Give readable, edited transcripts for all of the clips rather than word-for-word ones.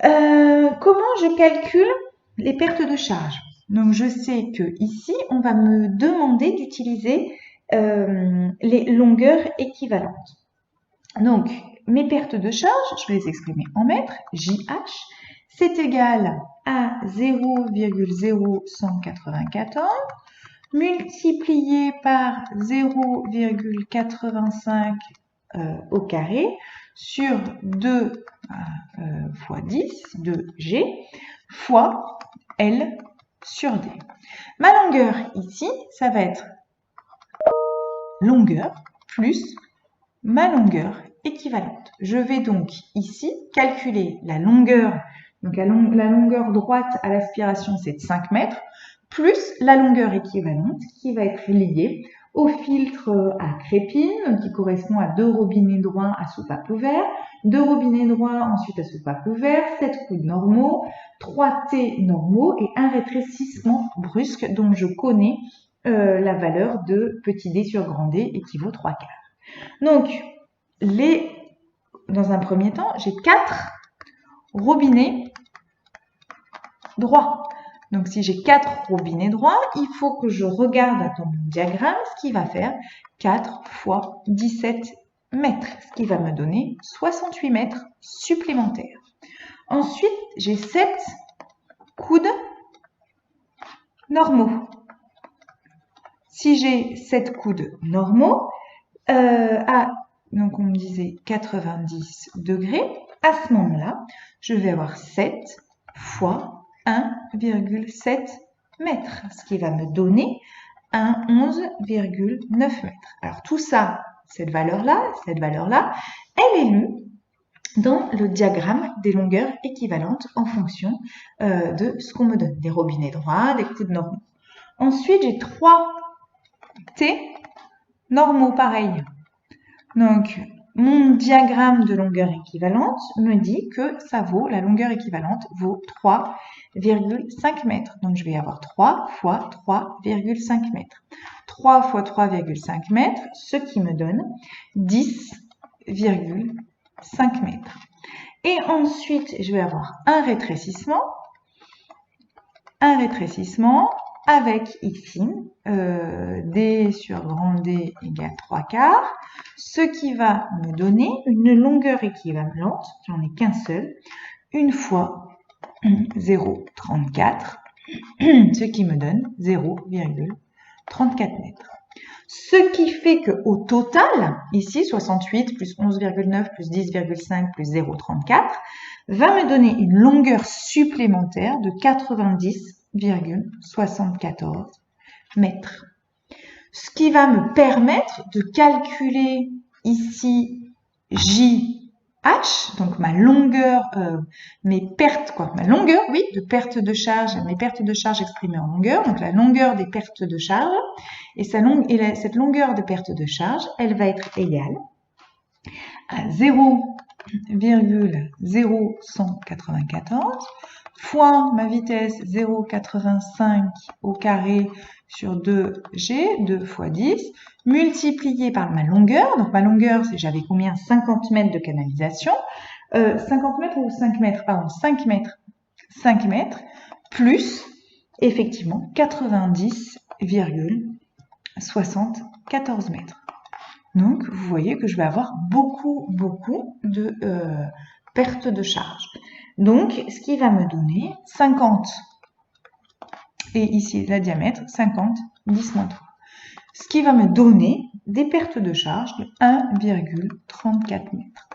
Comment je calcule les pertes de charge? Donc, je sais que ici, on va me demander d'utiliser les longueurs équivalentes. Donc, mes pertes de charge, je vais les exprimer en mètres, JH, c'est égal à 0,0194 multiplié par 0,85 au carré sur 2 fois 10 de G fois L sur D. Ma longueur ici, ça va être longueur plus ma longueur équivalente. Je vais donc ici calculer la longueur. Donc la longueur droite à l'aspiration, c'est de 5 mètres, plus la longueur équivalente qui va être liée au filtre à crépine, qui correspond à 2 robinets droits à soupape ouvert, 2 robinets droits ensuite à soupape ouvert, 7 coudes normaux, 3 T normaux et un rétrécissement brusque dont je connais la valeur de petit d sur grand D équivaut 3 quarts. Donc, dans un premier temps, j'ai 4 robinets droits. Donc, si j'ai 4 robinets droits, il faut que je regarde dans mon diagramme ce qui va faire 4 fois 17 mètres, ce qui va me donner 68 mètres supplémentaires. Ensuite, j'ai 7 coudes normaux. Si j'ai 7 coudes normaux, donc on me disait 90 degrés, à ce moment-là, je vais avoir 7 fois 1,7 mètres, ce qui va me donner un 11,9 mètres. Alors tout ça, cette valeur-là, elle est lue dans le diagramme des longueurs équivalentes en fonction de ce qu'on me donne, des robinets droits, des coudes normaux. Ensuite, j'ai 3 T normaux pareils. Donc, mon diagramme de longueur équivalente me dit que la longueur équivalente vaut 3,5 mètres. Donc, je vais avoir 3 fois 3,5 mètres. 3 fois 3,5 mètres, ce qui me donne 10,5 mètres. Et ensuite, je vais avoir un rétrécissement avec ici D sur grand D égale 3 quarts, ce qui va me donner une longueur équivalente, j'en ai qu'un seul, une fois 0,34, ce qui me donne 0,34 mètres. Ce qui fait qu'au total, ici 68 plus 11,9 plus 10,5 plus 0,34 va me donner une longueur supplémentaire de 90,74 mètres. Ce qui va me permettre de calculer ici JH, donc ma longueur, mes pertes de charge exprimées en longueur, donc la longueur des pertes de charge, et cette longueur de perte de charge, elle va être égale à 0,0194 fois ma vitesse 0,85 au carré sur 2G, 2 fois 10, multiplié par ma longueur. Donc ma longueur, j'avais combien? 50 mètres de canalisation. 50 mètres ou 5 mètres? Pardon, 5 mètres. 5 mètres, plus, effectivement, 90,74 mètres. Donc, vous voyez que je vais avoir beaucoup de pertes de charge. Donc, ce qui va me donner 50, et ici la diamètre, 50, 10 moins 3. Ce qui va me donner des pertes de charge de 1,34 mètres.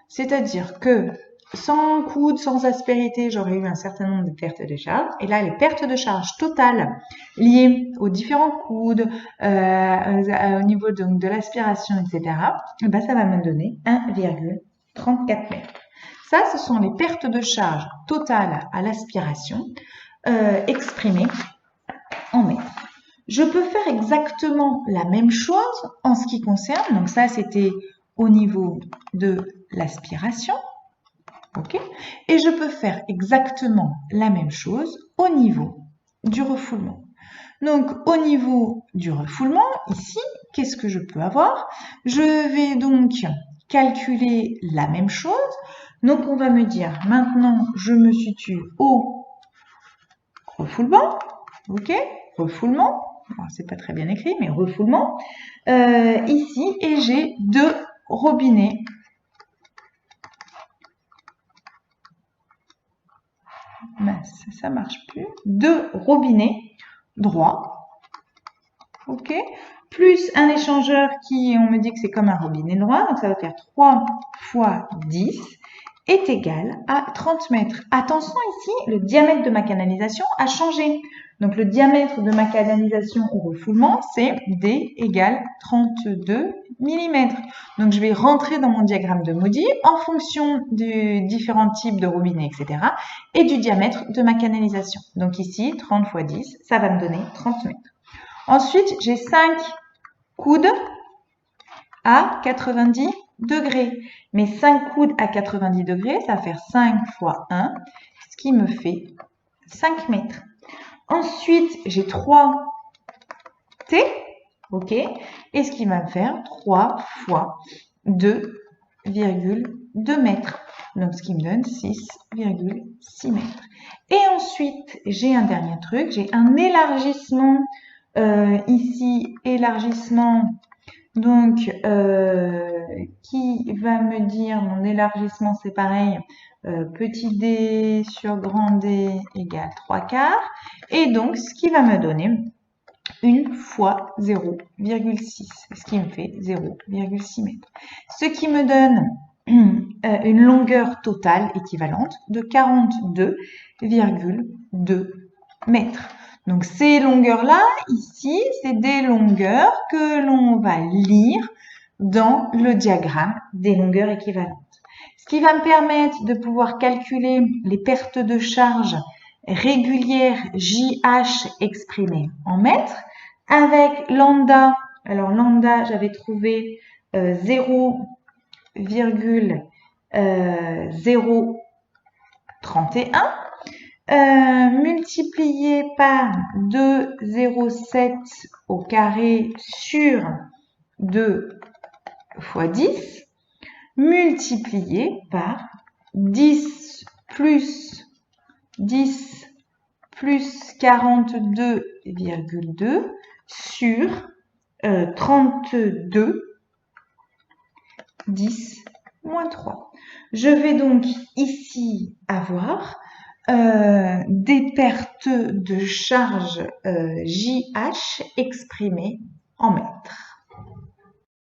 C'est-à-dire que sans coude, sans aspérité, j'aurais eu un certain nombre de pertes de charge. Et là, les pertes de charge totales liées aux différents coudes, au niveau de l'aspiration, etc., ben, ça va me donner 1,34 mètres. Ça, ce sont les pertes de charge totales à l'aspiration exprimées en mètres. Je peux faire exactement la même chose en ce qui concerne, donc ça, c'était au niveau de l'aspiration. Okay. Et je peux faire exactement la même chose au niveau du refoulement. Donc, au niveau du refoulement, ici, qu'est-ce que je peux avoir? Je vais donc calculer la même chose. Donc, on va me dire, maintenant, je me situe au refoulement. OK? Refoulement. C'est pas très bien écrit, mais refoulement. Ici, et j'ai 2 robinets. Mince, ça marche plus. 2 robinets droits. OK? Plus un échangeur qui, on me dit que c'est comme un robinet droit, donc ça va faire 3 fois 10 est égal à 30 mètres. Attention ici, le diamètre de ma canalisation a changé. Donc le diamètre de ma canalisation au refoulement, c'est D égale 32 mm. Donc je vais rentrer dans mon diagramme de Moody en fonction des différents types de robinets, etc. et du diamètre de ma canalisation. Donc ici, 30 fois 10, ça va me donner 30 mètres. Ensuite, j'ai 5 coudes à 90 degrés. Mes 5 coudes à 90 degrés, ça va faire 5 fois 1, ce qui me fait 5 mètres. Ensuite, j'ai 3 T, ok, et ce qui va me faire 3 fois 2,2 mètres. Donc, ce qui me donne 6,6 mètres. Et ensuite, j'ai un dernier truc, j'ai un élargissement, ici, élargissement, donc, qui va me dire, mon élargissement, c'est pareil, petit d sur grand D égale 3/4. Et donc, ce qui va me donner 1 fois 0,6, ce qui me fait 0,6 mètres. Ce qui me donne une longueur totale équivalente de 42,2 mètres. Donc, ces longueurs-là, ici, c'est des longueurs que l'on va lire dans le diagramme des longueurs équivalentes. Ce qui va me permettre de pouvoir calculer les pertes de charge régulières JH exprimées en mètres avec lambda. Alors, lambda, j'avais trouvé 0,031 multiplié par 2,07 au carré sur 2 fois 10, multiplié par 10 plus 42,2 sur 32, 10 moins 3. Je vais donc ici avoir des pertes de charge JH exprimées en mètres.